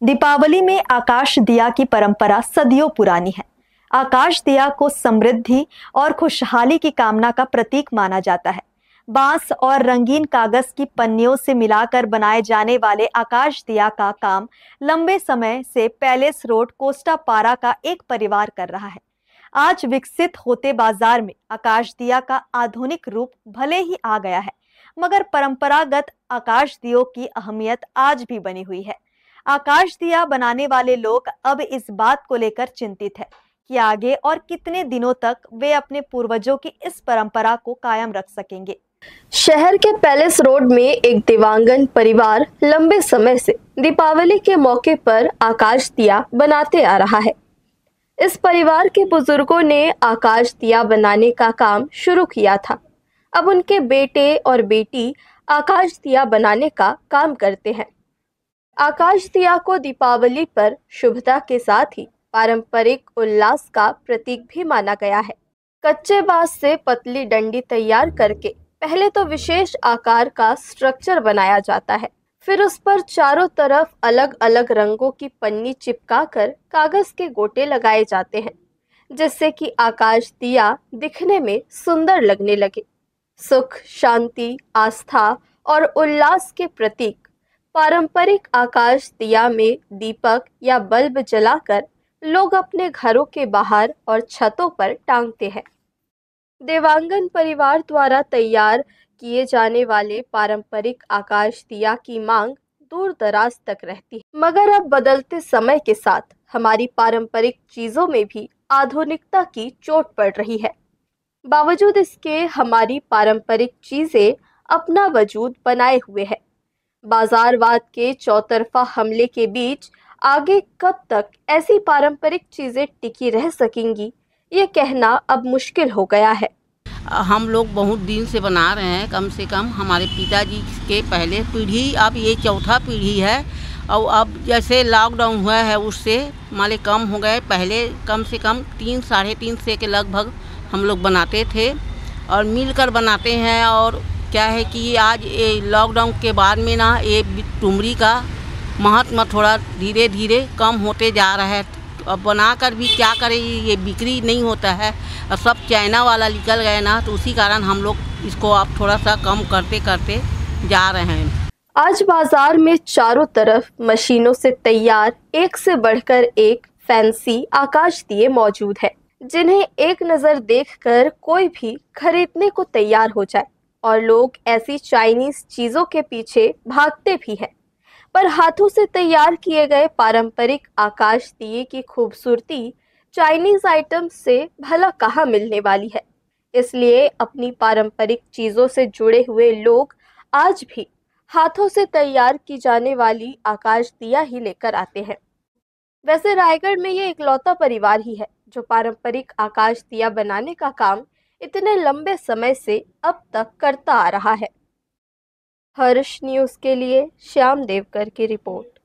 दीपावली में आकाश दिया की परंपरा सदियों पुरानी है। आकाश दिया को समृद्धि और खुशहाली की कामना का प्रतीक माना जाता है। बांस और रंगीन कागज की पन्नियों से मिलाकर बनाए जाने वाले आकाश दिया का काम लंबे समय से पैलेस रोड कोस्टा पारा का एक परिवार कर रहा है। आज विकसित होते बाजार में आकाश दिया का आधुनिक रूप भले ही आ गया है, मगर परंपरागत आकाश दियों की अहमियत आज भी बनी हुई है। आकाश दिया बनाने वाले लोग अब इस बात को लेकर चिंतित है कि आगे और कितने दिनों तक वे अपने पूर्वजों की इस परंपरा को कायम रख सकेंगे। शहर के पैलेस रोड में एक दिव्यांगन परिवार लंबे समय से दीपावली के मौके पर आकाश दिया बनाते आ रहा है। इस परिवार के बुजुर्गों ने आकाश दिया बनाने का काम शुरू किया था। अब उनके बेटे और बेटी आकाश दिया बनाने का काम करते हैं। आकाश दिया को दीपावली पर शुभता के साथ ही पारंपरिक उल्लास का प्रतीक भी माना गया है। कच्चे बांस से पतली डंडी तैयार करके पहले तो विशेष आकार का स्ट्रक्चर बनाया जाता है, फिर उस पर चारों तरफ अलग अलग रंगों की पन्नी चिपकाकर कागज के गोटे लगाए जाते हैं, जिससे कि आकाश दिया दिखने में सुंदर लगने लगे। सुख, शांति, आस्था और उल्लास के प्रतीक पारंपरिक आकाश दिया में दीपक या बल्ब जलाकर लोग अपने घरों के बाहर और छतों पर टांगते हैं। देवांगन परिवार द्वारा तैयार किए जाने वाले पारंपरिक आकाश दिया की मांग दूर दराज तक रहती है, मगर अब बदलते समय के साथ हमारी पारंपरिक चीजों में भी आधुनिकता की चोट पड़ रही है। बावजूद इसके हमारी पारंपरिक चीजें अपना वजूद बनाए हुए है। बाजारवाद के चौतरफा हमले के बीच आगे कब तक ऐसी पारंपरिक चीजें टिकी रह सकेंगी, ये कहना अब मुश्किल हो गया है। हम लोग बहुत दिन से बना रहे हैं, कम से कम हमारे पिताजी के पहले पीढ़ी, अब ये चौथा पीढ़ी है। और अब जैसे लॉकडाउन हुआ है उससे माले कम हो गए। पहले कम से कम 3-3.5 से के लगभग हम लोग बनाते थे और मिलकर बनाते हैं। और क्या है कि आज ये लॉकडाउन के बाद में ना ये टुमरी का महत्व थोड़ा धीरे धीरे कम होते जा रहा है। अब बनाकर भी क्या करें, ये बिक्री नहीं होता है और सब चाइना वाला निकल गए ना, तो उसी कारण हम लोग इसको अब थोड़ा सा कम करते करते जा रहे हैं। आज बाजार में चारों तरफ मशीनों से तैयार एक से बढ़कर एक फैंसी आकाश दिए मौजूद है, जिन्हें एक नज़र देखकर कोई भी खरीदने को तैयार हो जाए। और लोग ऐसी चाइनीज चीजों के पीछे भागते भी हैं, पर हाथों से तैयार किए गए पारंपरिक आकाश दिए की खूबसूरती चाइनीज आइटम से भला कहाँ मिलने वाली है। इसलिए अपनी पारंपरिक चीजों से जुड़े हुए लोग आज भी हाथों से तैयार की जाने वाली आकाश दिया ही लेकर आते हैं। वैसे रायगढ़ में ये इकलौता परिवार ही है जो पारंपरिक आकाश दिया बनाने का काम इतने लंबे समय से अब तक करता आ रहा है। हर्ष न्यूज़ के लिए श्याम देवकर की रिपोर्ट।